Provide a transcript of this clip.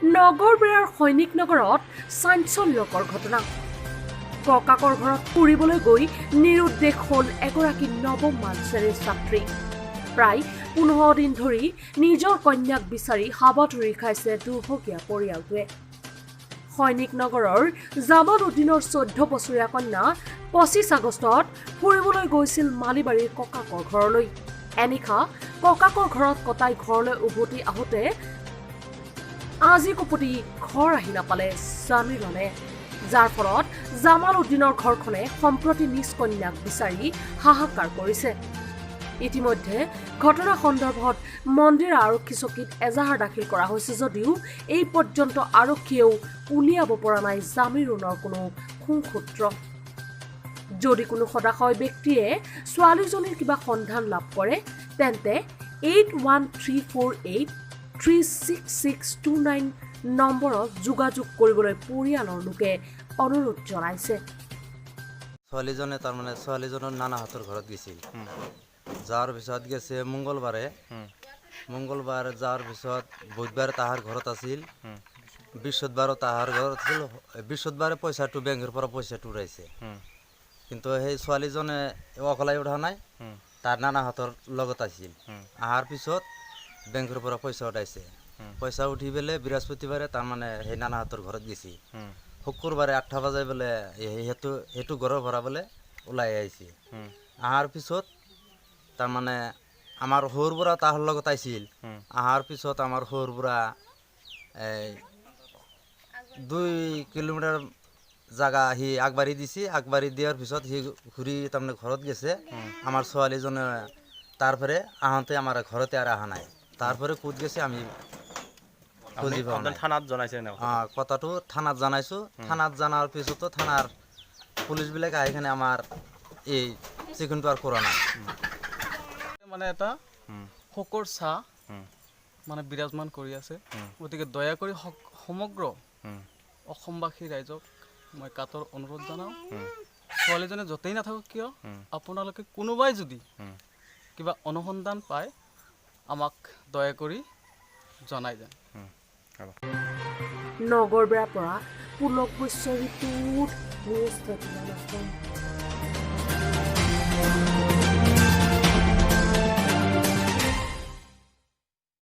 নগৰবেৰাৰ সৈনিক নগৰত চাঞ্চল্যকৰ ঘটনা। ককাকৰ ঘৰত ফুৰিবলৈ গৈ নিৰুদ্দেশ হ'ল এগৰাকী নৱম শ্ৰেণীৰ ছাত্ৰী। প্ৰায় 15 দিন ধৰি নিজৰ কন্যাক বিচাৰি হাবাথুৰি খাইছে দুৰ্ভগীয়া পৰিয়ালটোৱে। সৈনিক নগৰৰ জামাল উদ্দিনৰ 14 বছৰীয়া কন্যা 25 আগষ্টত ফুৰিবলৈ গৈছিল মালিবাৰীৰ ককাকৰ ঘৰলৈ। এনিশা ককাকৰ ঘৰত কটাই ঘৰলৈ উভতি আহোঁতে আজি কপতি ঘৰ আহি নাপালে জামিলনে, যাৰ ফলত জামাল উদ্দিনৰ ঘৰখনে সম্প্ৰতি নিজ কন্যাক বিচাৰি হাহাকাৰ কৰিছে। ইতিমধ্যে ঘটনা সন্দৰ্ভত মন্দিৰ আৰক্ষী চকীত এজাহাৰ দাখিল কৰা হৈছে যদিও এই পৰ্যন্ত আৰক্ষীয়েও উলিয়াব পৰা নাই জামিলনৰ কোনো খুংসূত্ৰ। যদি কোনো সদাশয় ব্যক্তিয়ে ছোৱালীজনীৰ কিবা সন্ধান লাভ কৰে তেন্তে 8134836629 নম্বৰত যোগাযোগ কৰিবলৈ পৰিয়ালৰ লোকে অনুৰোধ জনাইছে। ছোৱালীজনে তাৰমানে ছোৱালীজনৰ নানাহঁতৰ ঘৰত গৈছিল। যাৰ পিছত গেছে মংগলবাৰে যাৰ পিছত বুধবাৰে তাহাৰ ঘৰত আছিল, বৃহস্পতিবাৰে তাহাৰ ঘৰত আছিল। বৃহস্পতিবাৰে পইচাটো বেংকৰ পৰা পইচাটো উঠাইছে, কিন্তু সেই ছোৱালীজনে অকলে উঠা নাই, তাৰ নানাহঁতৰ লগত আছিল। অহাৰ পিছত বেংকৰ পৰা পইচা উঠাইছে। পইচা উঠি পেলাই বৃহস্পতিবাৰে তাৰমানে সেই নানাহঁতৰ ঘৰত গেছি। শুকুৰবাৰে 8টা বজাই বোলে সেইটো ঘৰৰ পৰা বোলে ওলাই আহিছে। অহাৰ পিছত তাৰমানে আমাৰ সৰুৰ পৰা তাহাৰ লগত আহিছিল। অহাৰ পিছত আমাৰ সৰুৰ পৰা 2 কিলোমিটাৰ জাগা সি আগবাঢ়ি দিছে। আগবাঢ়ি দিয়াৰ পিছত সি ঘূৰি তাৰমানে ঘৰত গেছে। আমাৰ ছোৱালীজনে তাৰপৰে আহোঁতে আমাৰ ঘৰতে আৰু অহা নাই। তাৰপৰে ক'ত গেছে আমি খুঁজি পোৱা নাই। থানাত জনাইছে কথাটো থানাত জনাইছোঁ। থানাত জনাৰ পিছতো থানাৰ পুলিচবিলাক আহি কিনে আমাৰ এই চিকুনটো আৰু কৰা নাই। মানে এটা শোকৰ চাহ মানে বিৰাজমান কৰি আছে। গতিকে দয়া কৰি সমগ্ৰ অসমবাসী ৰাইজক মই কাতৰ অনুৰোধ জনাওঁ, ছোৱালীজনী য'তেই নাথাকক কিয় আপোনালোকে কোনোবাই যদি কিবা অনুসন্ধান পায় আমাক দয়া কৰি জনাই যায়। নগৰবেৰাৰ পৰা পুলক বৈশ্য ৰিপোৰ্ট নিউজ 13।